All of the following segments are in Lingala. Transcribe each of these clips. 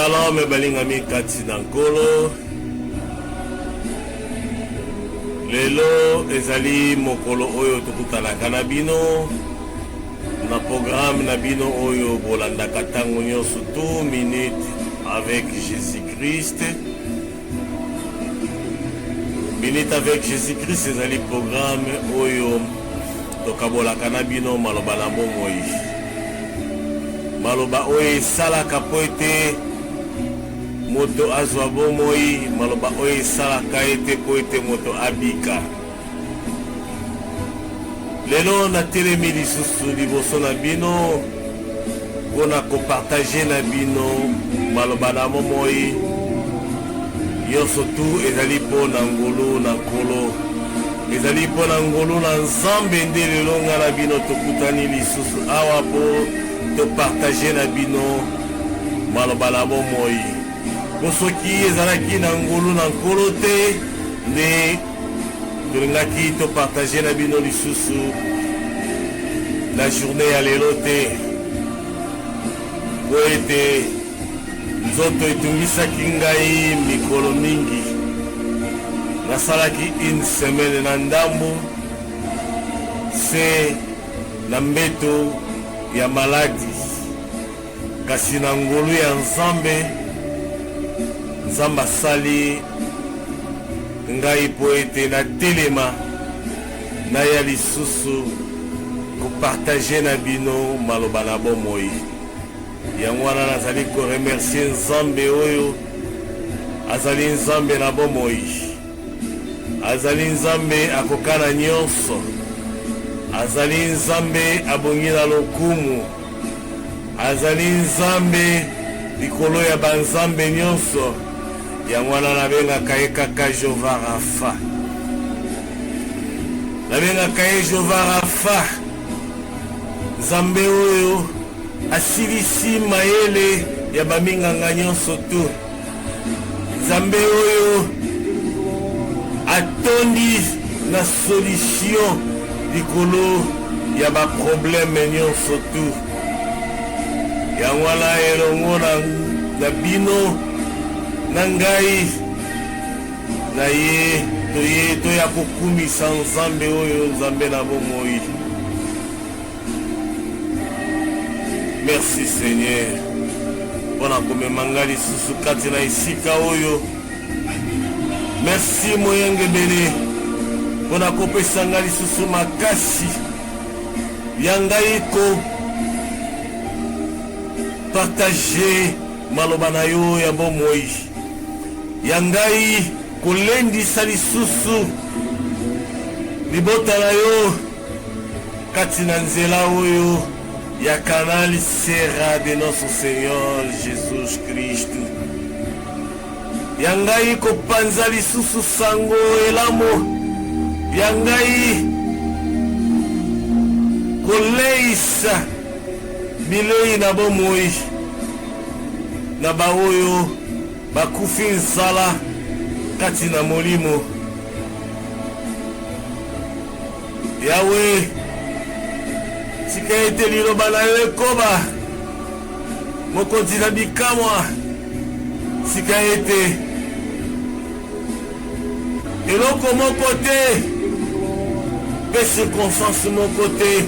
Shalom balingami kati na nkolo. Lelo ezali mokolo oyo tokutanaka na bino na programme na bino oyo bolandaka ntango nyonso 2 minutes avec Jésus-Christ. Minute avec Jésus-Christ ezali programme oyo tokabolaka na bino maloba na bomoi, maloba oyo esalaka po ete moto azwa bomoi, maloba oyo esalaka ete po ete moto abika. Lelo natelemi lisusu liboso na bino mpona kopartage na bino maloba na bomoi nyonso tu ezali mpo na ngolu na nkolo, ezali mpo na ngolu na Nzambe. Nde lelo nga na bino tokutani lisusu awa po topartage na bino maloba na bomoi. Po soki ezalaki na ngolu na nkolo te, nde tolingaki topartage na bino lisusu na journée ya lelo te, po ete nzoto etungisaki ngai mikolo mingi. Nasalaki une semaine na ndambo se na mbeto ya maladi, kasi na ngolu ya Nzambe, Nzambe asali ngai po ete na telema na ya lisusu kopartage na bino maloba na bomoi. Yango wana nazali koremercie Nzambe oyo azali Nzambe na bomoi, azali Nzambe akokana nyonso, azali Nzambe abongi na lokumu, azali Nzambe likolo ya banzambe nyonso. Yango wana nabengaka ye kaka Jehova Rafa, nabengaka ye Jehova Rafa, Nzambe oyo asilisi mayele ya baminganga nyonso tu, Nzambe oyo atondi na solution likolo ya baprobleme nyonso tu. Yango wana elongo na bino na ngai na ye toya kokumisa Nzambe oyo, Nzambe na bomoi. Merci Seigneur mpona komema ngai lisusu kati na esika oyo. Merci moyengebele mpona kopesa ngai lisusu makasi ya ngai ko partage maloba na yo ya bomoi, ya ngai kolendisa lisusu libota na yo kati na nzela oyo ya canal sera de notre Seigneur Jésus Christ. Ya ngai kopanza lisusu sango elamo, ya ngai koleisa bilei na bomoi na baoyo bakufi nzala kati na molimo. Yawe tika ete liloba na yo ekoba mokonzi na bikamwa, sika ete eloko moko te mpe circonstance moko te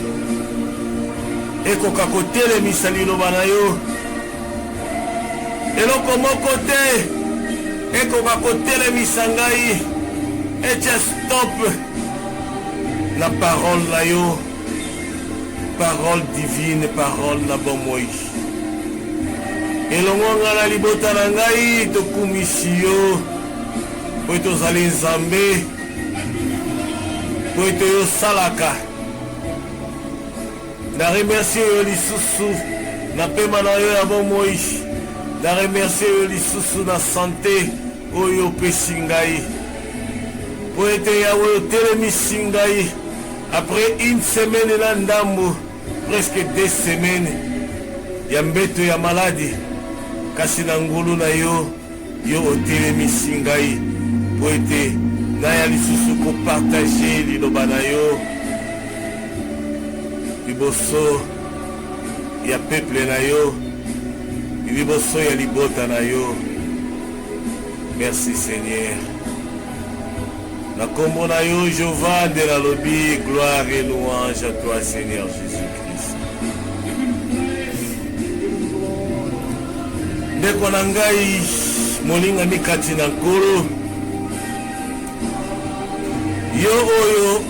ekoka kotelemisa liloba na yo, eloko moko te ekoka kotelemisa ngai etia stop na parole na yo, parole divine, parole na bomoi. Elongo nga na libota na ngai tokumisi yo po ete ozali Nzambe, po ete yo salaka. Na remercie yo lisusu na pema na yo ya bomoi, na remercie yo lisusu na sante oyo opesi ngai, po ete Yawe otelemisi ngai après une semaine na ndambo, presque 2 semaines ya mbeto ya maladi, kasi na ngulu na yo yo otelemisi ngai po ete naya lisusu kopartage liloba na yo liboso ya peuple na yo, liboso ya libota na yo. Merci Seigneur. Na kombo na yo Jehova de la lobby, gloire et louange à toi Seigneur Jésus-Christ. Ndeko na ngai molinga mikati na nkolo, yo oyo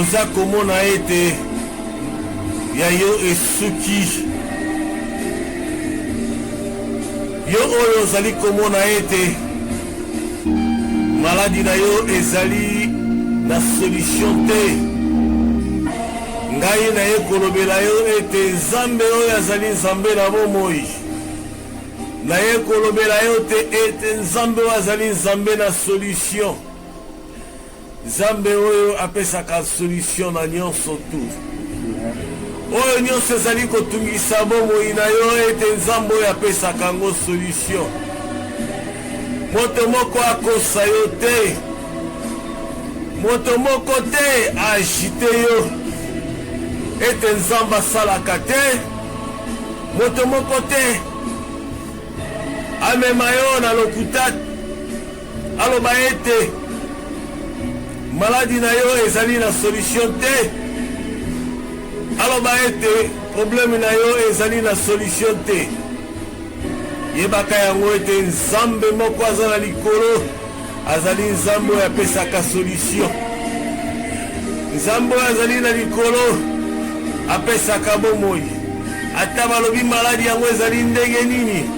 oza komona ete ya yo esuki, yo oyo ozali komona ete maladi na yo ezali na solution te, ngai na ye kolobela yo ete Nzambe oyo azali Nzambe na bomoi, na ye kolobela yo te ete Nzambe oyo azali Nzambe na solution, Nzambe oyo apesaka solution na nyonso tu, oyo nyonso ezali kotungisa bomoi na yo ete Nzambe oyo apesaka yango solution. Moto moko akosa yo te, moto moko te agite yo ete Nzambe asalaka te, moto moko te amema yo na lokuta aloba ete maladi na yo ezali na solution te, aloba ete problème na yo ezali na solution te. Yebaka yango ete Nzambe moko aza na likolo, azali Nzambe oyo apesaka solution. Nzambe oyo azali na likolo apesaka bomoi, ata balobi maladi yango ezali ndenge nini,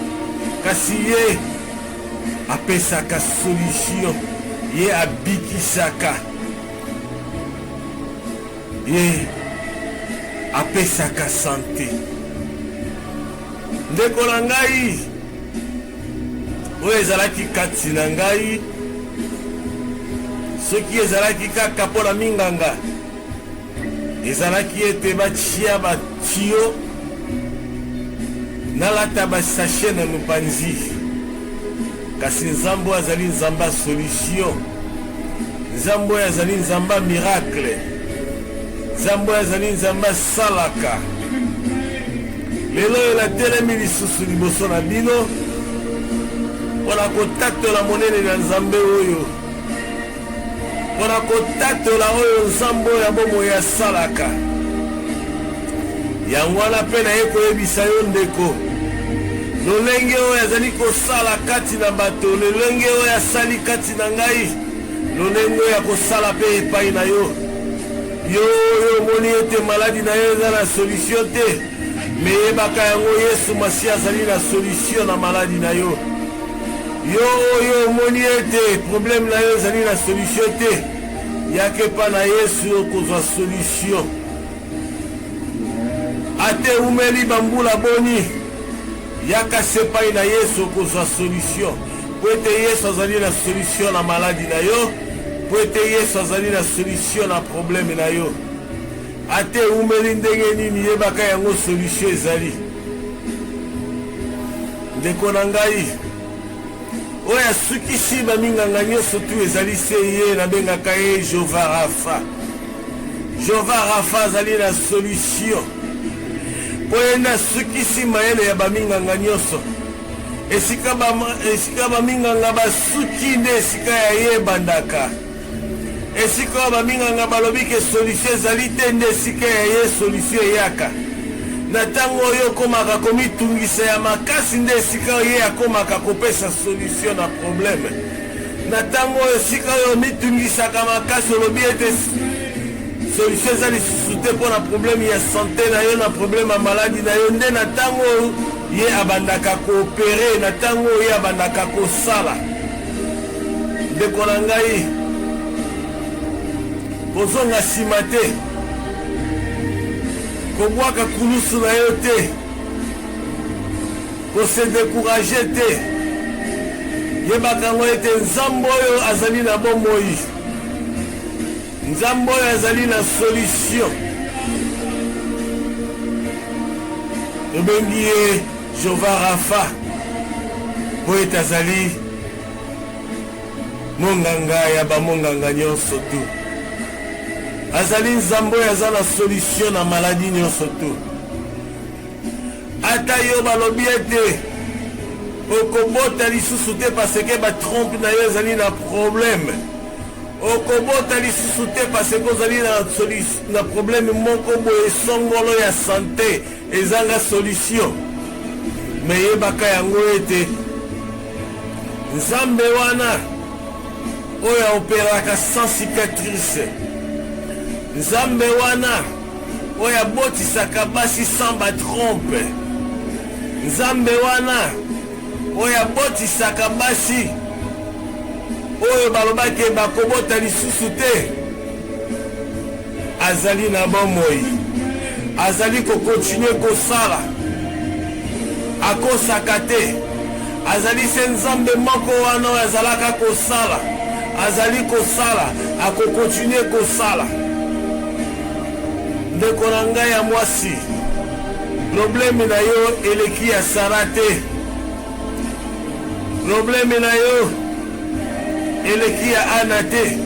kasi ye apesaka solution, ye abikisaka, ye apesaka santé. Ndeko na ngai oyo ezalaki kati na ngai, soki ezalaki kaka mpo na minganga, ezalaki ete batia batio nalata basashe na mopanzi, kasi Nzambe oyo azali Nzambe solution, Nzambe oyo azali Nzambe miracle, Nzambe oyo azali Nzambe salaka. Lelo oyo natelemi lisusu liboso na bino mpona kotatola monene na Nzambe oyo, mpona kotatola oyo Nzambe oyo ya bomoi asalaka. Yango wana mpe naye koyebisa yo ndeko, lolenge oyo azali kosala kati na bato, lolenge oyo asali kati na ngai, lolenge oyo akosala mpe epai na yo. Yo oyo omoni ete maladi na yo eza na solution te, me yebaka yango Yesu Masi azali na solution na maladi na yo. Yo oyo omoni ete problème na yo ezali na solution te, yake pa na Yesu okozwa solution. Ate umeli bambula boni, yaka sepai na Yesu okozwa solution. Po ete Yesu azali na solution na maladi na yo, po ete Yesu azali na solution na problème na yo. Ate umeli ndenge nini, yebaka yango solution ezali. Ndeko na ngai oyo asukisi baminganga nyonso tu ezali se ye nabengaka ye Jehova Rafa. Jehova Rafa azali na solution po ye nde asukisi mayele ya baminganga nyonso. Esika baminganga basuki nde esika ya ye ebandaka. Esika oyo baminganga balobi ke solution ezali te nde esika ya ye solution eyaka. Na ntango oyo okomaka komitungisa ya makasi nde esika oyo ye akomaka kopesa solution na problème. Na ntango oyo esika oyo omitungisaka makasi olobi ete solution eza lisusu te mpo na problème ya santé na yo, na problème ya maladi na yo, nde na ntango oyo ye abandaka koopere, na ntango oyo ye abandaka kosala. Ndeko na ngai kozonga nsima te, kobwaka kulusu na yo te, kose décourage te. Yebaka yango ete Nzambe oyo azali na bomoi, Nzambe oyo azali na solution. Tobengi ye Jehova Rafa po ete azali monganga ya bamonganga nyonso tu, azali Nzambe oyo aza na solution na maladi nyonso tu. Ata yo balobi ete okobota lisusu te parce que batrompe na yo ezali na problème. Okobota lisusu te parce que ozali na problème moko boye songolo ya santé ezanga solution. Me yebaka yango ete nzambe wana oyo aoperaka sans cicatrice, nzambe wana oyo abotisaka basi sans batrompe, nzambe wana oyo abotisaka basi oyo balobaki bakobota lisusu te, azali na bomoi, azali kokontinue kosala, akosaka te, azali se nzambe moko wana oyo azalaka kosala, azali kosala, akokontinue kosala. Ndeko na ngai ya mwasi, probleme na yo eleki ya Sara te, probleme na yo eleki ya Ana te.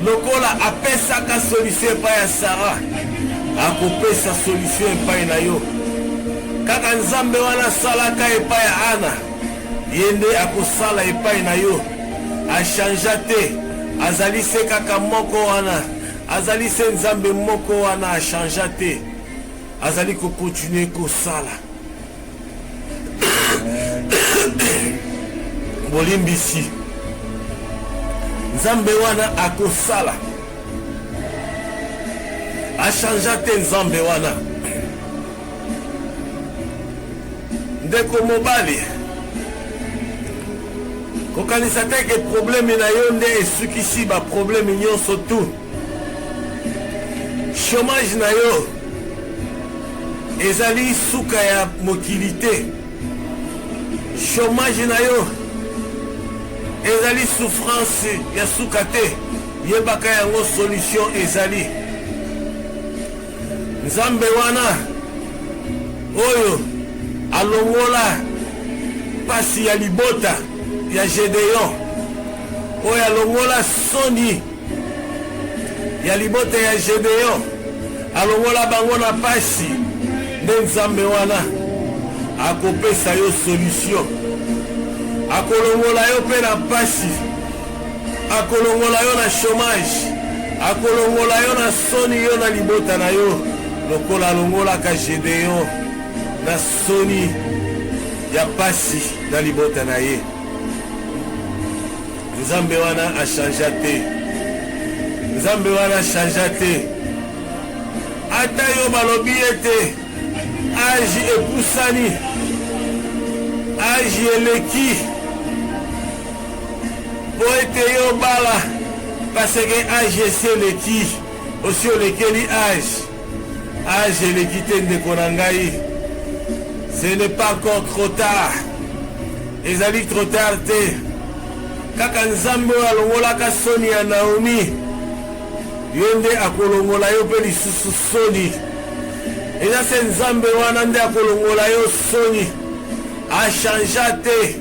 Lokola apesaka solution epai ya Sara, akopesa solution epai na yo. Kaka nzambe wana asalaka epai ya Ana, ye nde akosala epai na yo. Achangea te, azali se kaka moko wana, azali se nzambe moko wana, achangea te, azali kokontinue kosala. Bolimbisi nzambe wana akosala, achangea te nzambe wana. Ndeko mobali, kokanisa te ke probleme na yo nde esukisi ba probleme nyonso tu. Chômage na yo ezali suka ya mokili te, chômage na yo ezali souffrance ya suka te. Yebaka yango solution ezali nzambe wana oyo alongola pasi ya libota ya Gedeon, oyo alongola soni ya libota ya Gedeon, alongola bango na pasi, nde nzambe wana akopesa yo solution, akolongola yo pe na pasi, akolongola yo na chômage, akolongola yo na soni yo na libota na yo, lokola alongolaka Gedeon na soni ya pasi na libota na ye. Nzambe wana achangea te, nzambe wana achangea te. Ata yo balobi ete age epusani, age eleki, po ete yo bala parce que age esi eleki, osi olekeli age eleki te ndeko na ngai. Ce n'est pas encore trop tard, ezali trop tard te. Kaka nzambe oyo alongolaka soni ya Naomi, yo nde akolongola yo pe lisusu soni. Eza se nzambe wana nde akolongola yo soni, achangea te,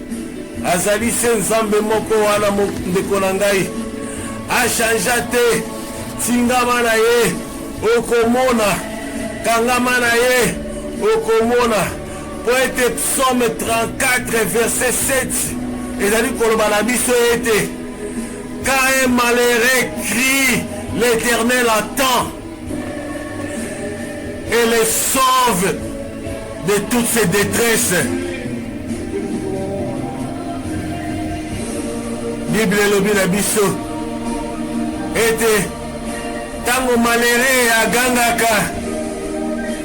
azali se nzambe moko wana ndeko na ngai, achangea te. Tingama na ye okomona, kangama na ye okomona. Poète Psaume 34 verset 7 ezali koloba na biso ete quand un malheureux crie, l'Éternel attend et les sauve de toutes ses détresses. Bible elobi na biso ete tango malheureux agangaka,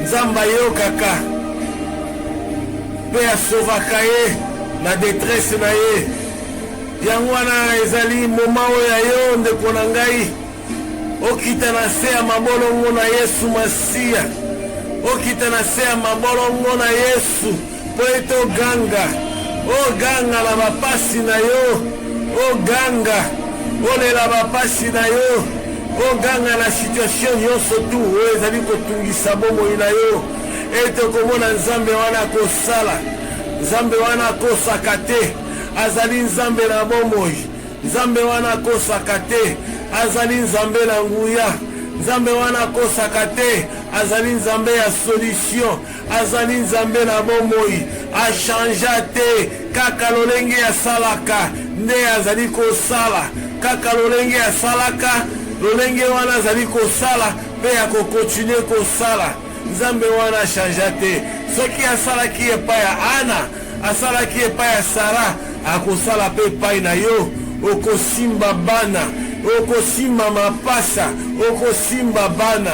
nzambe ayokaka pe asovaka ye na détresse na ye. Yango wana ezali moma oyo yo ndeko na ngai okita na se ya mabolongo na Yesu Masiya, okita na se ya mabolongo na Yesu po ete oganga, oganga na bapasi na yo, oganga olela bapasi na yo, oganga na situation nyonso tu oyo ezali kotungisa bomoi na yo, ete komona nzambe wana kosala, nzambe wana akosaka te, azali nzambe na bomoi, nzambe wana akosaka te, azali nzambe na nguya, nzambe wana akosaka te, azali nzambe ya solution, azali nzambe na bomoi, achangea te, kaka lolenge ya salaka nde azali kosala, kaka lolenge ya salaka lolenge wana azali kosala pe ya kokontinue kosala. Nzambe wana achangea te. Soki asalaki epai ya Ana, asalaki epai ya Sara, akosala pe epai na yo. Okosimba bana, okosimba mapasa, okosimba bana.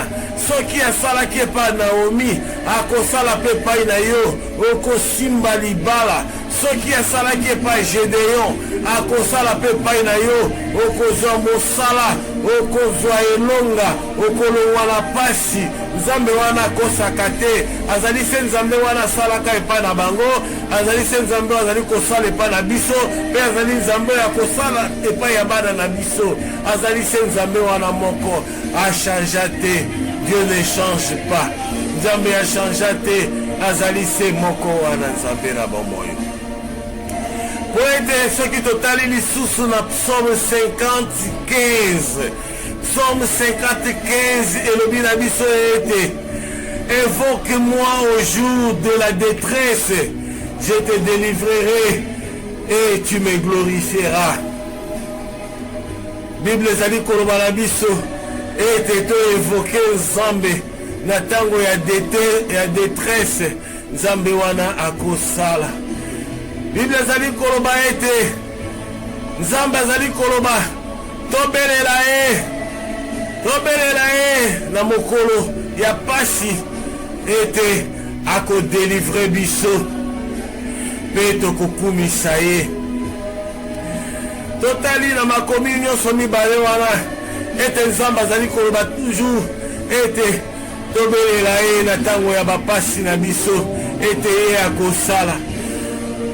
Soki asalaki epai Naomi, akosala pe epai na yo. Okosimba libala. Soki asalaki epai Gedeon, akosala pe epai na yo. Okozwa mosala, okozwa elonga, okolongwa na pasi. Nzambe wana akosaka te. Azali se nzambe wana asalaka epai na bango, azali se nzambe azali kosala epai na biso, pe azali nzambe ya kosala epai ya bana na biso. Azali se nzambe wana moko, achangea te. Dieu ne change pas. Nzambe achangea te, azali se moko wana nzambe na bomoyo. Poete soki totali lisusu na psaume 50:15. Psaume 50:15 elobi na biso ete évoque-moi au jour de la détresse, je te délivrerai et tu me glorifieras. Bible ezali koloba na biso ete to évoke nzambe na tango ya détresse, nzambe wana akosala. Bible ezali koloba ete nzambe azali koloba tobelela na mokolo ya pasi ete akodelivre biso pe tokokumisa ye. Totali na makomi nyonso mibale wana ete nzambe azali koloba toujours ete tobelela ye na tango ya bapasi na biso ete ye akosala.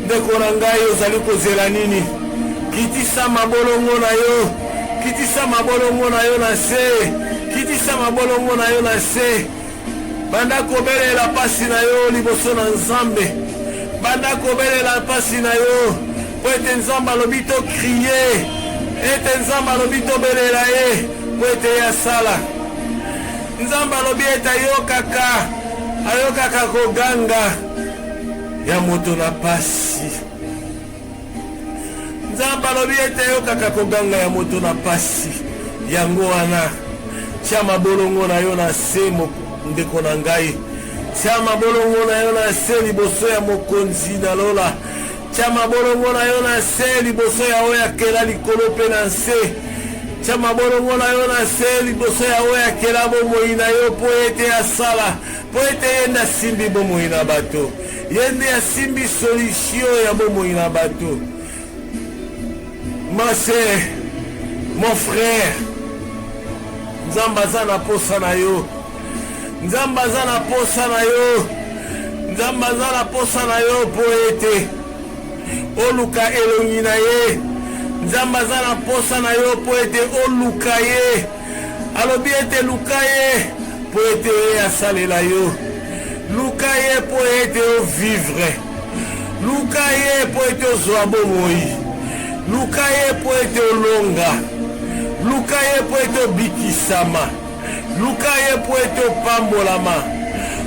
Ndeko na ngai ozali kozela nini? Kitisa mabolongo na yo, kitisa mabolongo na yo na se, kitisa mabolongo na yo na se. Banda kobelela pasi na yo liboso na nzambe, banda kobelela pasi na yo po ete nzambe alobi to kriye, ete nzambe alobi to belela ye po ete ye asala. Nzambe alobi ete ayokaka koganga ya moto na pasi. Nzambe alobi ete ayokaka koganga ya moto na pasi. Yango wana tia mabolongo na yo na se, ndeko na ngai. Tia mabolongo na yo na se liboso ya mokonzi na lola. Tia mabolongo na yo na se liboso ya oyo akela likolo pe na se. Tia mabolongo na yo na se liboso ya oyo akela bomoi na yo po ete asala, po ete yende asimbi bomoi na bato, yende asimbi solution ya bomoi na bato. Ma sœur, mon frère, nzambe aza na posa na yo, nzambe aza na posa na yo, nzambe aza na posa na yo po ete oluka elongi na ye. Nzambe aza na posa na yo po ete oluka ye. Alobi ete luka ye po ete ye asalela yo, luka ye po ete ovivre, luka ye po ete ozwa bomoi, luka ye po ete olonga, luka ye po ete obikisama, luka ye po ete opambolama.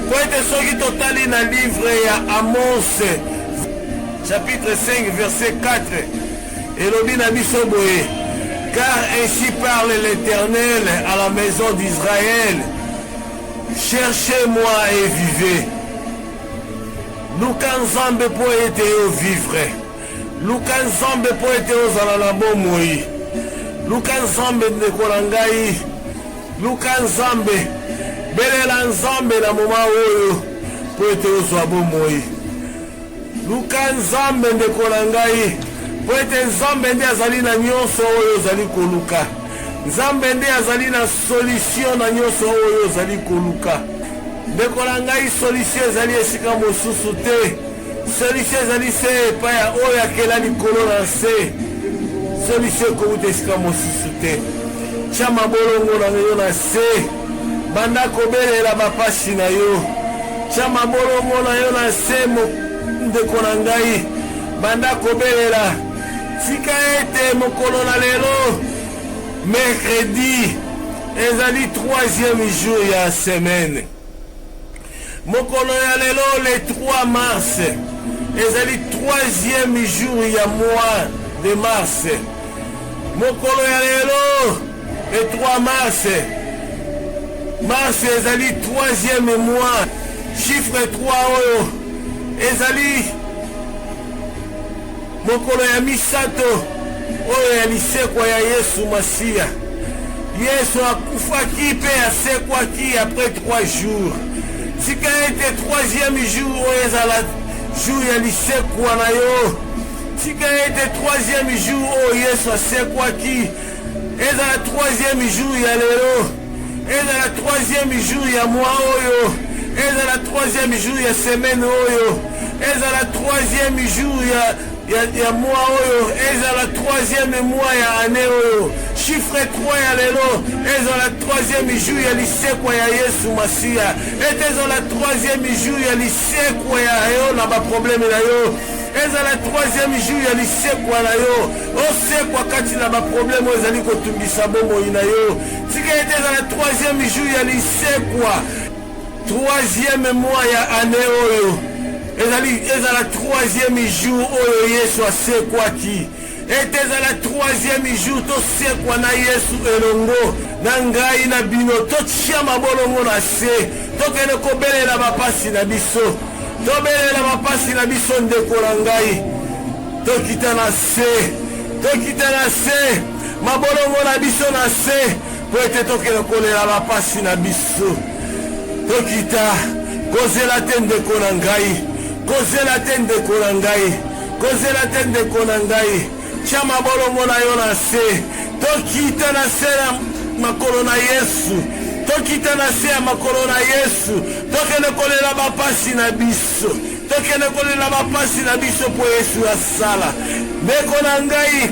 Po ete soki totali na livre ya Amos chapitre 5 verset 4, elobi na biso boye: car ainsi parle l'Éternel à la maison d'Israël, cherchez-moi et vivez. Luka nzambe po ete ovivre, luka nzambe po ete ozala na bomoi, luka nzambe ndeko na ngai, luka nzambe, belela nzambe na moma oyo po ete ozwa bomoi. Luka nzambe ndeko na ngai, po ete nzambe nde azali na nyonso oyo ozali koluka, nzambe nde azali na solution na nyonso oyo ozali koluka. Ndeko na ngai, solution ezali esika mosusu te, solution ezali se epai ya oyo akela likolo na se. Solution ekouta esika mosusu te. Tia mabolongo na yo na se, banda kobelela bapasi na yo. Tia mabolongo na yo na se, ndeko na ngai, banda kobelela. Tika ete mokolo na lelo mercredi ezali 3e jour ya semaine. mokolo ya lelo le 3 mars ezali 3e jour ya mois de mars. Mokolo ya lelo le 3 mars ezali 3e mois. Chiffre 3 oyo ezali mokolo ya misato oyo ya lisekwa ya Yesu Masiya. Yesu akufaki pe asekwaki après 3 jours. Tika ete 3e jour oyo ezala jour ya lisekwa na yo. Tika ete 3e jour oyo Yesu asekwaki ezala 3e jour ya lelo. Ezala 3e jour ya mois oyo. Ezala 3e jour ya semaine oyo. Ezala 3e jour ya mois oyo. Ezala 3e mois ya année oyo. Chiffre 3 ya lelo ezala 3e jour ya lisekwa ya Yesu Masiya. Ezala 3e jour ya lisekwa ya yo na ba problème na yo. Ezala 3e jour ya lisekwa na yo. Osekwa kati na ba problème ezali kotumbisa bomoi na yo. Tika ezala 3e jour ya lisekwa. 3e mois ya année oyo. Ezala 3e jour oyo Yesu asekwaki. Ezala 3e jour tosekwa na Yesu elongo na ngai na bino totia mabolongo na se tokende kobelela bapasi na biso. Tobelela bapasi na biso ndeko na ngai. Tokita na se mabolongo na biso na se po ete tokende kolela bapasi na biso. Tokita kozela te ndeko na ngai. Kozela te ndeko na ngai. Kozela te ndeko na ngai. Tia mabolongo na yo na se. Tokita na se ya makolo na Yesu. Tokita na se ya makolo na Yesu. Tokende kolela bapasi na biso. Tokende kolela bapasi na biso po Yesu asala. Ndeko na ngai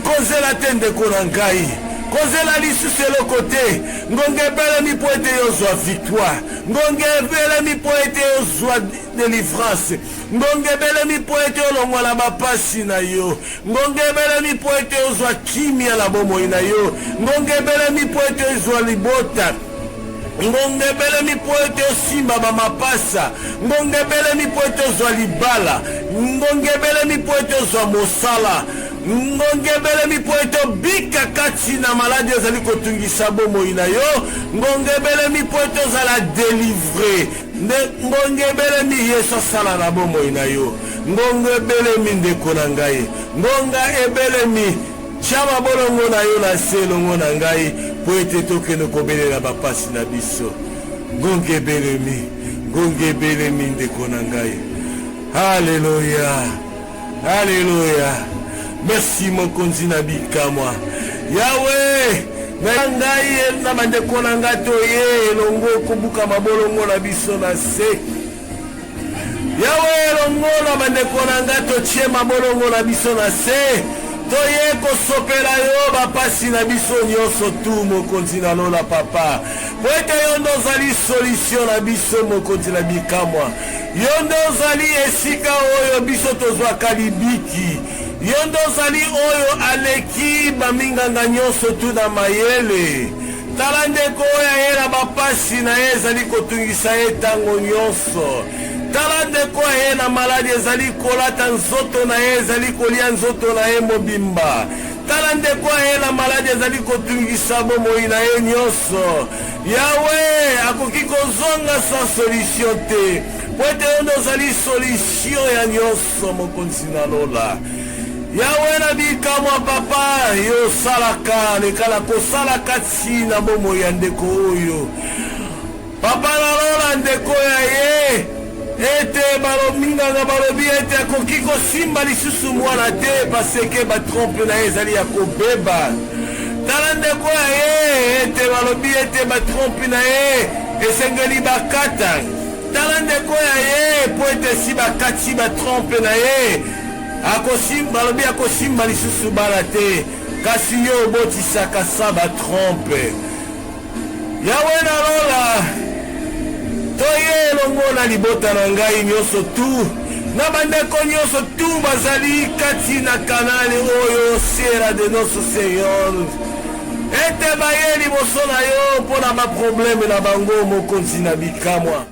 kozela te ndeko na ngai. Kozela lisusu eloko te. Ngongebelemi po ete yozwa victoire. Ngongebelemi po ete yozwa délivrance. Ngongebelemi po ete olongwa na bapasi na yo. Ngongebelemi po ete yozwa kimia na bomoi na yo. Ngongebelemi po ete yozwa libota. Ngongebelemi po ete osimba bamapasa. Ngongebelemi po ete ozwa libala. Ngongebelemi po ete ozwa mosala. Ngongebelemi po ete obika kati na maladi ezali kotungisa bomoi na yo. Ngongebelemi po ete ozala délivre. Ngongebelemi Yesu asala na bomoi na yo. Ngongebelemi ndeko na ngai. Ngonga ebelemi tia mabolongo na yo na se elongo na ngai po ete tokende kobelela bapasi na biso. Ngongebelemi ndeko na ngai. Alléluia. Alléluia. Merci mokonzi na bikamwa. Yahweh na ngai na bandeko na ngai toye elongo kobuka mabolongo na biso na se. Yahweh elongo na bandeko na ngai totie mabolongo na biso na se. Toye kosopela yo bapasi na biso nyonso tu mokonzi na lola papa. Po ete yo ndo ozali solution na biso mokonzi na bikamwa. Yo ndo ozali esika oyo biso tozwaka libiki. Yo ndo ozali oyo aleki baminganga nyonso tu na mayele. Tala ndeko oyo ayela bapasi na ye ezali kotungisa ye ntango nyonso. Tala ndeko ye na maladi ezali kolata nzoto na ye ezali kolia nzoto na ye mobimba. Tala ndeko ye na maladi ezali kotungisa bomoi na ye nyonso. Yahweh akoki kozonga sans solution te. Po ete yo ndo ozali solution ya nyonso mokonzi na lola. Yahweh na bikamwa papa yo salaka lekala kosalaka ntina bomoi ya ndeko oyo. Papa na lola ndeko ya ye ete balominganga balobi ete akoki kosimba lisusu mwana te paseke batrompe na ye ezali ya kobeba. Tala ndeko ya ye ete balobi ete batrompe na ye esengeli bakata. Tala ndeko ya ye po ete si bakati batrompe na ye balobi akosimba lisusu bala te kasi yo obotisaka sa batrompe. Yahweh na lola toye elongo na libota na ngai nyonso tu na bandeko nyonso tu bazali kati na kanali oyo sera de notre Seigneur ete baye liboso na yo mpona baprobleme na bango mokonzi na bikamwa